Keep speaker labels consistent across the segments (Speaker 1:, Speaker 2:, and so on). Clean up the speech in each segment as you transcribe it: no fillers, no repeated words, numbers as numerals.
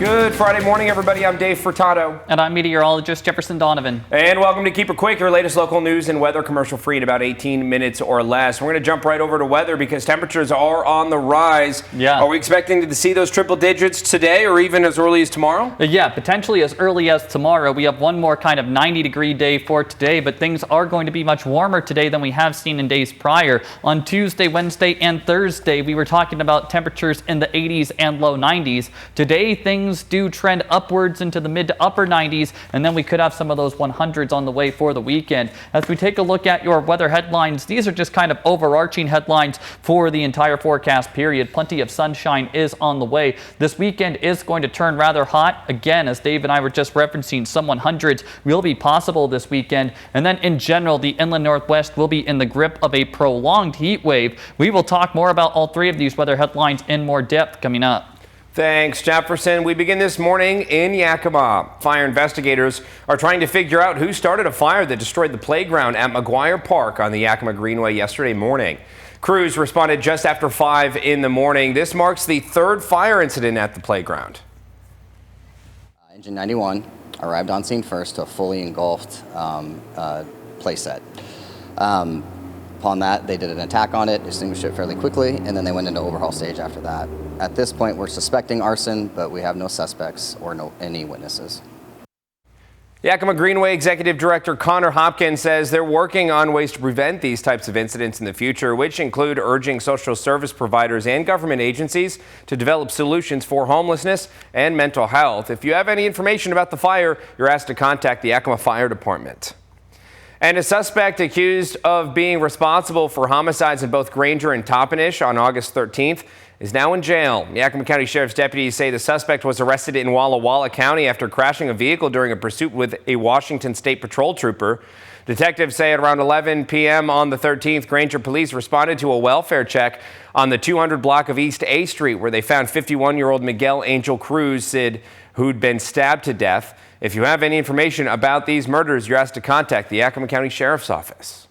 Speaker 1: Good Friday morning, everybody. I'm Dave Furtado.
Speaker 2: And I'm meteorologist Jefferson Donovan.
Speaker 1: And welcome to Keep It Quick, your latest local news and weather commercial free in about 18 minutes or less. We're going to jump right over to weather because temperatures are on the rise.
Speaker 2: Yeah.
Speaker 1: Are we expecting to see those triple digits today or even as early as tomorrow?
Speaker 2: Yeah, potentially as early as tomorrow. We have one more kind of 90-degree day for today, but things are going to be much warmer today than we have seen in days prior. On Tuesday, Wednesday, and Thursday, we were talking about temperatures in the 80s and low 90s. Today, things do trend upwards into the mid to upper 90s, and then we could have some of those 100s on the way for the weekend. As we take a look at your weather headlines, these are just kind of overarching headlines for the entire forecast period. Plenty of sunshine is on the way. This weekend is going to turn rather hot. Again, as Dave and I were just referencing, some 100s will be possible this weekend. And then in general, the inland Northwest will be in the grip of a prolonged heat wave. We will talk more about all three of these weather headlines in more depth coming up.
Speaker 1: Thanks, Jefferson. We begin this morning in Yakima. Fire investigators are trying to figure out who started a fire that destroyed the playground at McGuire Park on the Yakima Greenway yesterday morning. Crews responded just after 5 in the morning. This marks the third fire incident at the playground.
Speaker 3: Engine 91 arrived on scene first to a fully engulfed playset. Upon that, they did an attack on it, extinguished it fairly quickly, and then they went into overhaul stage after that. At this point, we're suspecting arson, but we have no suspects or any witnesses.
Speaker 1: Yakima Greenway Executive Director Connor Hopkins says they're working on ways to prevent these types of incidents in the future, which include urging social service providers and government agencies to develop solutions for homelessness and mental health. If you have any information about the fire, you're asked to contact the Yakima Fire Department. And a suspect accused of being responsible for homicides in both Granger and Toppenish on August 13th is now in jail. Yakima County Sheriff's deputies say the suspect was arrested in Walla Walla County after crashing a vehicle during a pursuit with a Washington State Patrol trooper. Detectives say at around 11 p.m. on the 13th, Granger police responded to a welfare check on the 200 block of East A Street, where they found 51-year-old Miguel Angel Cruz who'd been stabbed to death. If you have any information about these murders, you're asked to contact the Yakima County Sheriff's Office.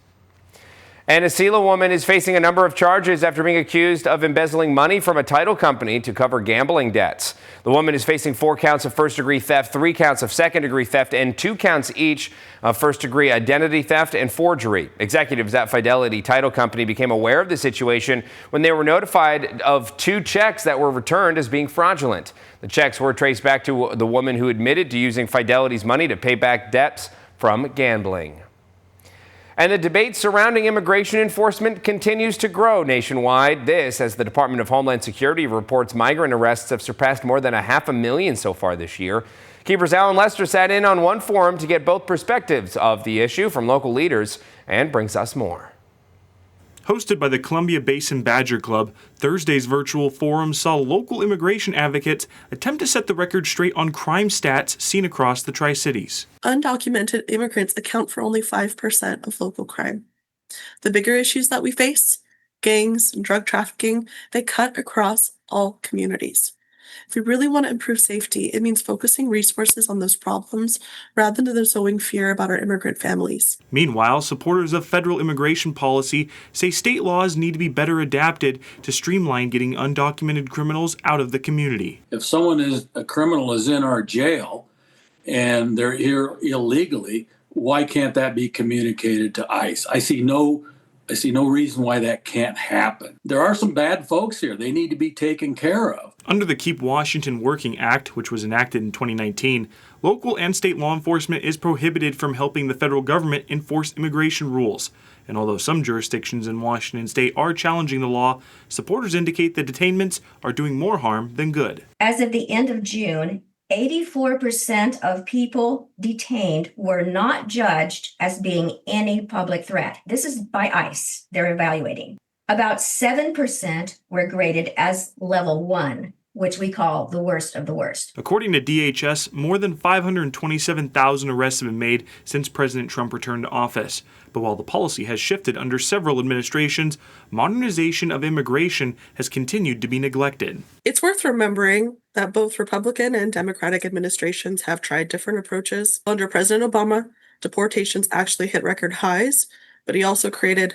Speaker 1: And a Selah woman is facing a number of charges after being accused of embezzling money from a title company to cover gambling debts. The woman is facing 4 counts of first-degree theft, 3 counts of second-degree theft, and 2 counts each of first-degree identity theft and forgery. Executives at Fidelity Title Company became aware of the situation when they were notified of 2 checks that were returned as being fraudulent. The checks were traced back to the woman who admitted to using Fidelity's money to pay back debts from gambling. And the debate surrounding immigration enforcement continues to grow nationwide. This as the Department of Homeland Security reports migrant arrests have surpassed more than 500,000 so far this year. KEPR's Alan Lester sat in on one forum to get both perspectives of the issue from local leaders and brings us more.
Speaker 4: Hosted by the Columbia Basin Badger Club, Thursday's virtual forum saw local immigration advocates attempt to set the record straight on crime stats seen across the Tri-Cities.
Speaker 5: Undocumented immigrants account for only 5% of local crime. The bigger issues that we face, gangs and drug trafficking, they cut across all communities. If we really want to improve safety, it means focusing resources on those problems rather than sowing fear about our immigrant families.
Speaker 4: Meanwhile, supporters of federal immigration policy say state laws need to be better adapted to streamline getting undocumented criminals out of the community.
Speaker 6: If a criminal is in our jail and they're here illegally, why can't that be communicated to ICE? I see no reason why that can't happen. There are some bad folks here. They need to be taken care of.
Speaker 4: Under the Keep Washington Working Act, which was enacted in 2019, local and state law enforcement is prohibited from helping the federal government enforce immigration rules. And although some jurisdictions in Washington state are challenging the law, supporters indicate the detainments are doing more harm than good.
Speaker 7: As of the end of June, 84% of people detained were not judged as being any public threat. This is by ICE, they're evaluating. About 7% were graded as level 1, which we call the worst of the worst.
Speaker 4: According to DHS, more than 527,000 arrests have been made since President Trump returned to office. But while the policy has shifted under several administrations, modernization of immigration has continued to be neglected.
Speaker 5: It's worth remembering that both Republican and Democratic administrations have tried different approaches. Under President Obama, deportations actually hit record highs, but he also created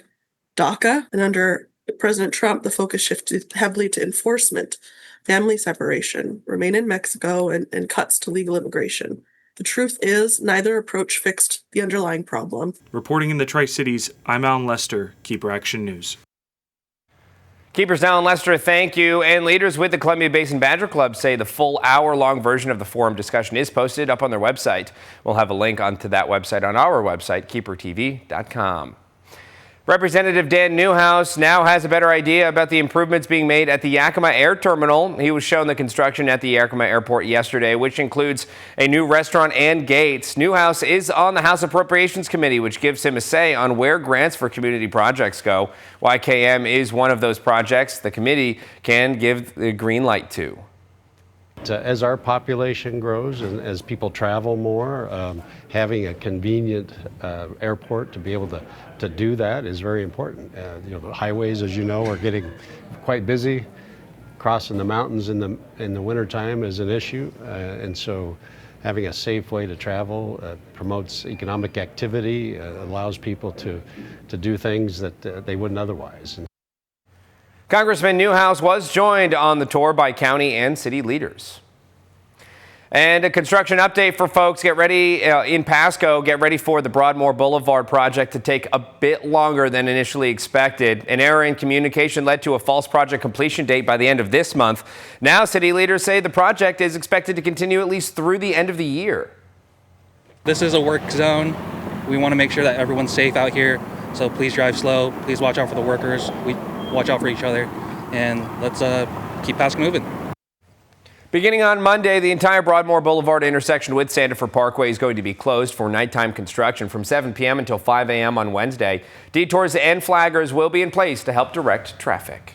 Speaker 5: DACA, and under With President Trump, the focus shifted heavily to enforcement, family separation, remain in Mexico, and cuts to legal immigration. The truth is, neither approach fixed the underlying problem.
Speaker 4: Reporting in the Tri-Cities, I'm Alan Lester, KEPR Action News.
Speaker 1: Keepers Alan Lester, thank you. And leaders with the Columbia Basin Badger Club say the full hour-long version of the forum discussion is posted up on their website. We'll have a link onto that website on our website, keepertv.com. Representative Dan Newhouse now has a better idea about the improvements being made at the Yakima Air Terminal. He was shown the construction at the Yakima Airport yesterday, which includes a new restaurant and gates. Newhouse is on the House Appropriations Committee, which gives him a say on where grants for community projects go. YKM is one of those projects the committee can give the green light to.
Speaker 8: As our population grows and as people travel more, having a convenient airport to be able to do that is very important. The highways, as you know, are getting quite busy. Crossing the mountains in the wintertime is an issue, and so having a safe way to travel promotes economic activity, allows people to do things that they wouldn't otherwise.
Speaker 1: Congressman Newhouse was joined on the tour by county and city leaders. And a construction update for folks. Get ready in Pasco. Get ready for the Broadmoor Boulevard project to take a bit longer than initially expected. An error in communication led to a false project completion date by the end of this month. Now city leaders say the project is expected to continue at least through the end of the year.
Speaker 9: This is a work zone. We want to make sure that everyone's safe out here. So please drive slow. Please watch out for the workers. We watch out for each other, and let's keep Pasco moving.
Speaker 1: Beginning on Monday, the entire Broadmoor Boulevard intersection with Sandifer Parkway is going to be closed for nighttime construction from 7 p.m. until 5 a.m. on Wednesday. Detours and flaggers will be in place to help direct traffic.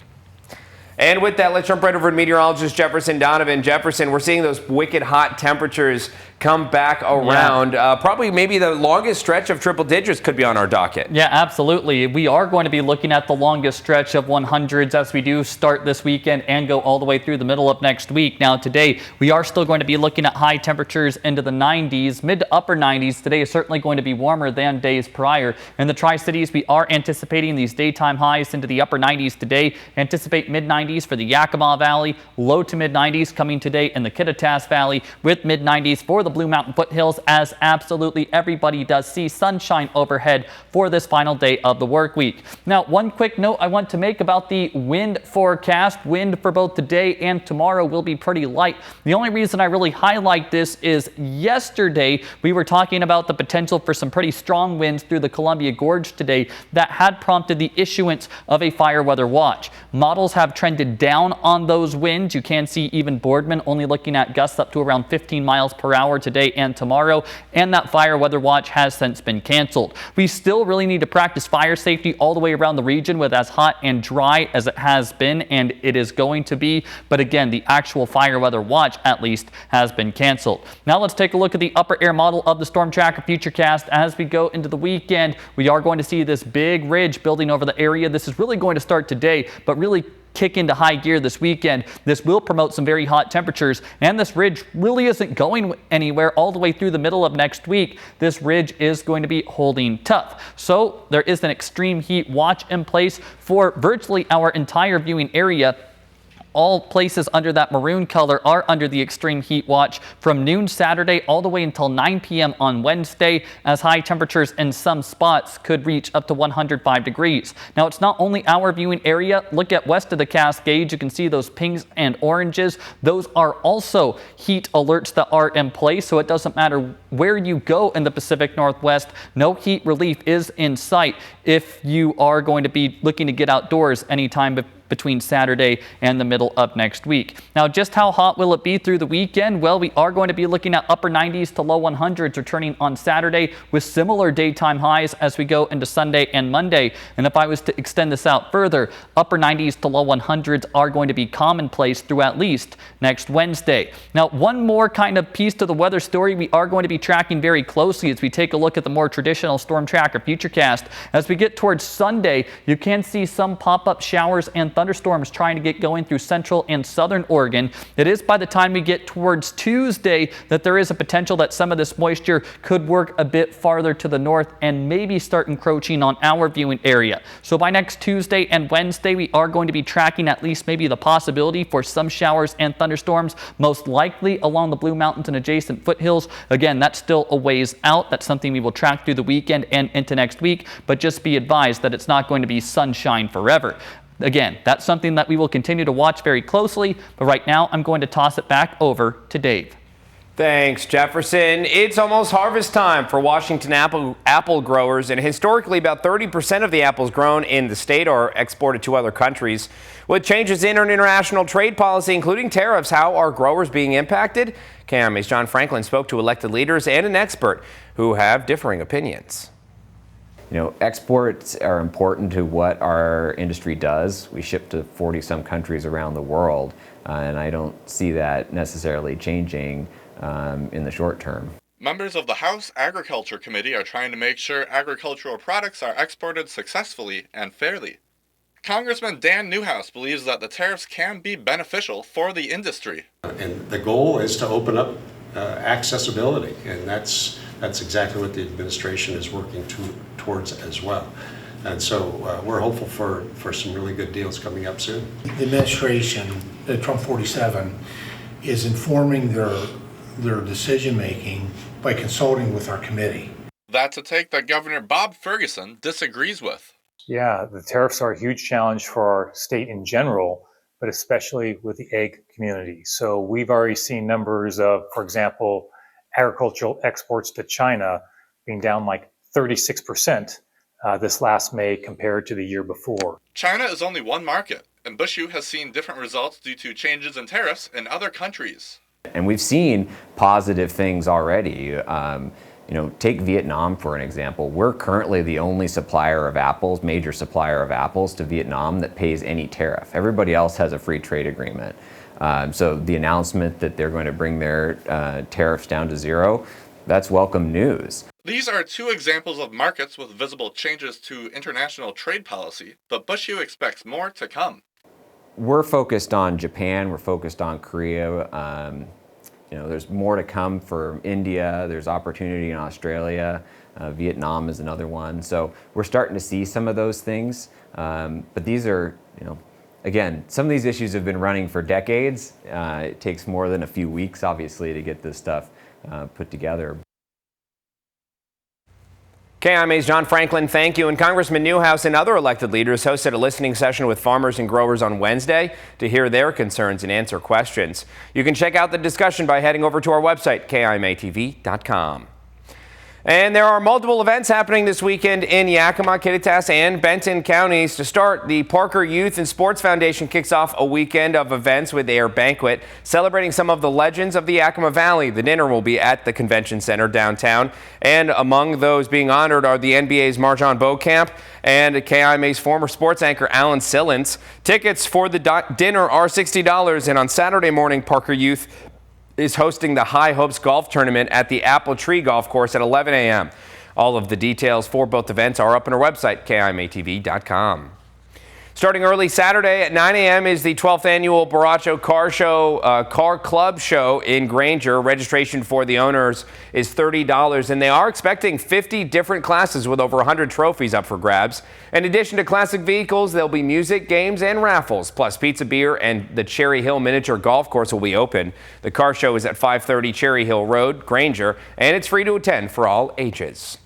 Speaker 1: And with that, let's jump right over to meteorologist Jefferson Donovan. Jefferson, we're seeing those wicked hot temperatures come back around. Probably maybe the longest stretch of triple digits could be on our docket.
Speaker 2: Yeah, absolutely. We are going to be looking at the longest stretch of 100s as we do start this weekend and go all the way through the middle of next week. Now today, we are still going to be looking at high temperatures into the 90s, mid to upper 90s. Today is certainly going to be warmer than days prior. In the Tri-Cities, we are anticipating these daytime highs into the upper 90s today. Anticipate mid 90s for the Yakima Valley, low to mid 90s coming today in the Kittitas Valley, with mid 90s for the Blue Mountain foothills, as absolutely everybody does see sunshine overhead for this final day of the work week. Now, one quick note I want to make about the wind forecast. Wind for both today and tomorrow will be pretty light. The only reason I really highlight this is yesterday we were talking about the potential for some pretty strong winds through the Columbia Gorge today that had prompted the issuance of a fire weather watch. Models have trended down on those winds. You can see even Boardman only looking at gusts up to around 15 miles per hour today and tomorrow, and that fire weather watch has since been canceled. We still really need to practice fire safety all the way around the region with as hot and dry as it has been, and it is going to be, but again, the actual fire weather watch at least has been canceled. Now let's take a look at the upper air model of the Storm Tracker Futurecast. As we go into the weekend, we are going to see this big ridge building over the area. This is really going to start today, but really kick into high gear this weekend. This will promote some very hot temperatures, and this ridge really isn't going anywhere all the way through the middle of next week. This ridge is going to be holding tough. So there is an extreme heat watch in place for virtually our entire viewing area. All places under that maroon color are under the extreme heat watch from noon Saturday all the way until 9 p.m. on Wednesday, as high temperatures in some spots could reach up to 105 degrees. Now, it's not only our viewing area. Look at west of the Cascades. You can see those pinks and oranges. Those are also heat alerts that are in place, so it doesn't matter where you go in the Pacific Northwest. No heat relief is in sight if you are going to be looking to get outdoors anytime between Saturday and the middle of next week. Now, just how hot will it be through the weekend? Well, we are going to be looking at upper 90s to low 100s returning on Saturday with similar daytime highs as we go into Sunday and Monday. And if I was to extend this out further, upper 90s to low 100s are going to be commonplace through at least next Wednesday. Now, one more kind of piece to the weather story we are going to be tracking very closely as we take a look at the more traditional Storm Tracker Futurecast. As we get towards Sunday, you can see some pop-up showers and thunderstorms trying to get going through central and southern Oregon. It is by the time we get towards Tuesday that there is a potential that some of this moisture could work a bit farther to the north and maybe start encroaching on our viewing area. So by next Tuesday and Wednesday, we are going to be tracking at least maybe the possibility for some showers and thunderstorms, most likely along the Blue Mountains and adjacent foothills. Again, that's still a ways out. That's something we will track through the weekend and into next week, but just be advised that it's not going to be sunshine forever. Again, that's something that we will continue to watch very closely, but right now I'm going to toss it back over to Dave.
Speaker 1: Thanks, Jefferson. It's almost harvest time for Washington apple growers, and historically about 30% of the apples grown in the state are exported to other countries. With changes in international trade policy, including tariffs, how are growers being impacted? KIMA's John Franklin spoke to elected leaders and an expert who have differing opinions.
Speaker 10: You know, exports are important to what our industry does. We ship to 40-some countries around the world, and I don't see that necessarily changing in the short term.
Speaker 11: Members of the House Agriculture Committee are trying to make sure agricultural products are exported successfully and fairly. Congressman Dan Newhouse believes that the tariffs can be beneficial for the industry.
Speaker 8: And the goal is to open up accessibility, and that's exactly what the administration is working towards as well. And so we're hopeful for some really good deals coming up soon.
Speaker 12: The administration, Trump 47, is informing their decision-making by consulting with our committee.
Speaker 11: That's a take that Governor Bob Ferguson disagrees with.
Speaker 13: Yeah, the tariffs are a huge challenge for our state in general, but especially with the egg community. So we've already seen numbers of, for example, agricultural exports to China being down like 36% this last May compared to the year before.
Speaker 11: China is only one market, and BusU has seen different results due to changes in tariffs in other countries.
Speaker 10: And we've seen positive things already. You know, take Vietnam for an example. We're currently the only supplier of apples, major supplier of apples to Vietnam that pays any tariff. Everybody else has a free trade agreement. So the announcement that they're going to bring their tariffs down to zero, that's welcome news.
Speaker 11: These are two examples of markets with visible changes to international trade policy, but BusU expects more to come.
Speaker 10: We're focused on Japan, we're focused on Korea. You know, there's more to come for India, there's opportunity in Australia, Vietnam is another one. So we're starting to see some of those things, but these are, you know, again, some of these issues have been running for decades. It takes more than a few weeks, obviously, to get this stuff put together.
Speaker 1: KIMA's John Franklin, thank you. And Congressman Newhouse and other elected leaders hosted a listening session with farmers and growers on Wednesday to hear their concerns and answer questions. You can check out the discussion by heading over to our website, KIMATV.com. And there are multiple events happening this weekend in Yakima, Kittitas, and Benton counties. To start, the Parker Youth and Sports Foundation kicks off a weekend of events with their banquet, celebrating some of the legends of the Yakima Valley. The dinner will be at the Convention Center downtown. And among those being honored are the NBA's Marjon Beaucamp and KIMA's former sports anchor Alan Sillins. Tickets for the dinner are $60, and on Saturday morning, Parker Youth is hosting the High Hopes Golf Tournament at the Apple Tree Golf Course at 11 a.m. All of the details for both events are up on our website, KIMATV.com. Starting early Saturday at 9 a.m. is the 12th annual Baracho Car Club Show in Granger. Registration for the owners is $30, and they are expecting 50 different classes with over 100 trophies up for grabs. In addition to classic vehicles, there'll be music, games, and raffles, plus pizza, beer, and the Cherry Hill Miniature Golf Course will be open. The car show is at 530 Cherry Hill Road, Granger, and it's free to attend for all ages.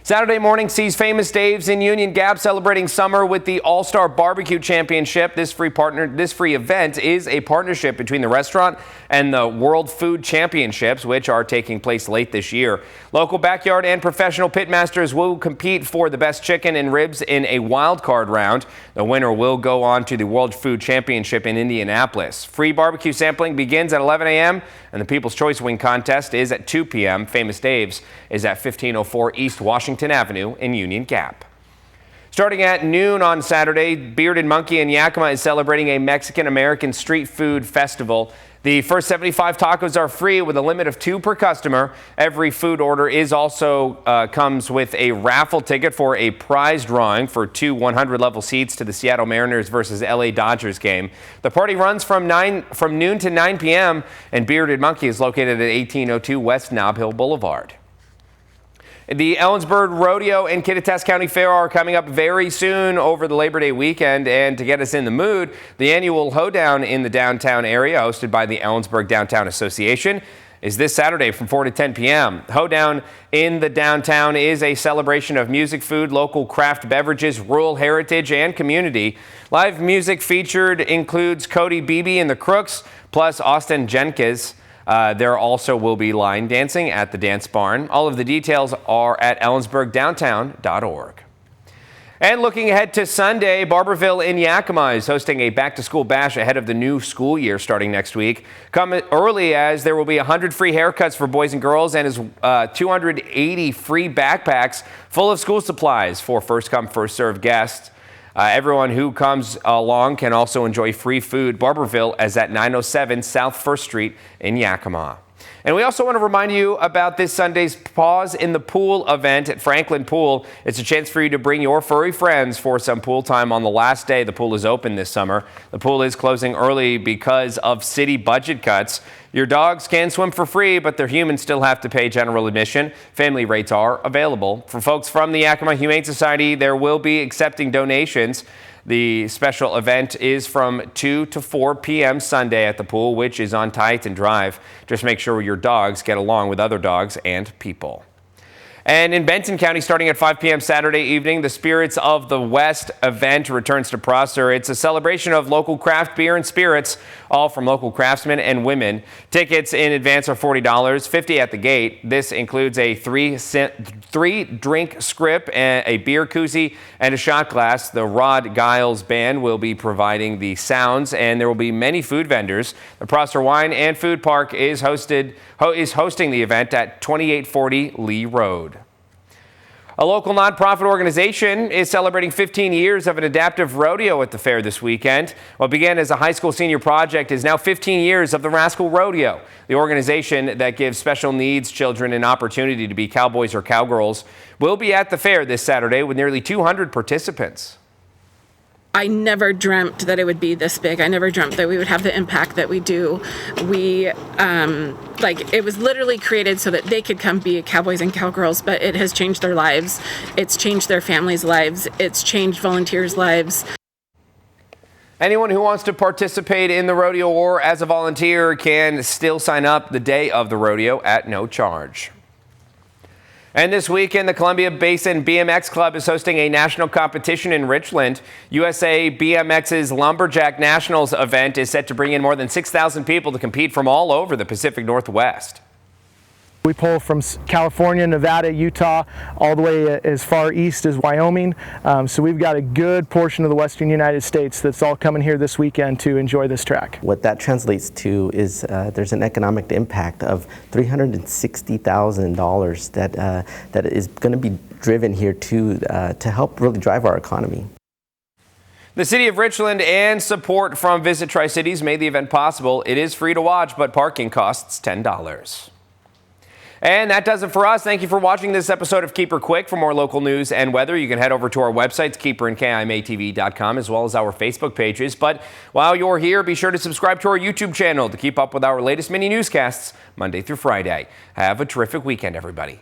Speaker 1: Saturday morning sees Famous Dave's in Union Gap celebrating summer with the All-Star Barbecue Championship. This free event is a partnership between the restaurant and the World Food Championships, which are taking place late this year. Local backyard and professional pitmasters will compete for the best chicken and ribs in a wild card round. The winner will go on to the World Food Championship in Indianapolis. Free barbecue sampling begins at 11 a.m. and the People's Choice Wing Contest is at 2 p.m. Famous Dave's is at 1504 East Washington Avenue in Union Gap. Starting at noon on Saturday, Bearded Monkey in Yakima is celebrating a Mexican-American street food festival. The first 75 tacos are free with a limit of 2 per customer. Every food order is also comes with a raffle ticket for a prize drawing for 2 100-level seats to the Seattle Mariners versus LA Dodgers game. The party runs from noon to 9 p.m. and Bearded Monkey is located at 1802 West Nob Hill Boulevard. The Ellensburg Rodeo and Kittitas County Fair are coming up very soon over the Labor Day weekend, and to get us in the mood, the annual hoedown in the downtown area, hosted by the Ellensburg Downtown Association, is this Saturday from 4 to 10 p.m. Hoedown in the downtown is a celebration of music, food, local craft beverages, rural heritage, and community. Live music featured includes Cody Beebe and the Crooks, plus Austin Jenkins. There also will be line dancing at the Dance Barn. All of the details are at ellensburgdowntown.org. And looking ahead to Sunday, Barberville in Yakima is hosting a back-to-school bash ahead of the new school year starting next week. Come early as there will be 100 free haircuts for boys and girls and 280 free backpacks full of school supplies for first-come, first-served guests. Everyone who comes along can also enjoy free food. Barberville is at 907 South 1st Street in Yakima. And we also want to remind you about this Sunday's Pause in the Pool event at Franklin Pool. It's a chance for you to bring your furry friends for some pool time on the last day the pool is open this summer. The pool is closing early because of city budget cuts. Your dogs can swim for free, but their humans still have to pay general admission. Family rates are available. For folks from the Yakima Humane Society, there will be accepting donations. The special event is from 2 to 4 p.m. Sunday at the pool, which is on Titan Drive. Just make sure your dogs get along with other dogs and people. And in Benton County, starting at 5 p.m. Saturday evening, the Spirits of the West event returns to Prosser. It's a celebration of local craft beer and spirits, all from local craftsmen and women. Tickets in advance are $40, $50 at the gate. This includes a three-drink script, a beer koozie, and a shot glass. The Rod Giles Band will be providing the sounds, and there will be many food vendors. The Prosser Wine and Food Park is hosting the event at 2840 Lee Road. A local nonprofit organization is celebrating 15 years of an adaptive rodeo at the fair this weekend. What began as a high school senior project is now 15 years of the Rascal Rodeo, the organization that gives special needs children an opportunity to be cowboys or cowgirls. Will be at the fair this Saturday with nearly 200 participants.
Speaker 14: I never dreamt that it would be this big. I never dreamt that we would have the impact that we do. It was literally created so that they could come be cowboys and cowgirls, but it has changed their lives. It's changed their families' lives. It's changed volunteers' lives.
Speaker 1: Anyone who wants to participate in the rodeo or as a volunteer can still sign up the day of the rodeo at no charge. And this weekend, the Columbia Basin BMX Club is hosting a national competition in Richland. USA BMX's Lumberjack Nationals event is set to bring in more than 6,000 people to compete from all over the Pacific Northwest.
Speaker 15: We pull from California, Nevada, Utah, all the way as far east as Wyoming. So we've got a good portion of the western United States that's all coming here this weekend to enjoy this track.
Speaker 16: What that translates to is there's an economic impact of $360,000 that is going to be driven here to help really drive our economy.
Speaker 1: The City of Richland and support from Visit Tri-Cities made the event possible. It is free to watch, but parking costs $10. And that does it for us. Thank you for watching this episode of Keeper Quick. For more local news and weather, you can head over to our websites, keeperandkimatv.com, as well as our Facebook pages. But while you're here, be sure to subscribe to our YouTube channel to keep up with our latest mini newscasts Monday through Friday. Have a terrific weekend, everybody.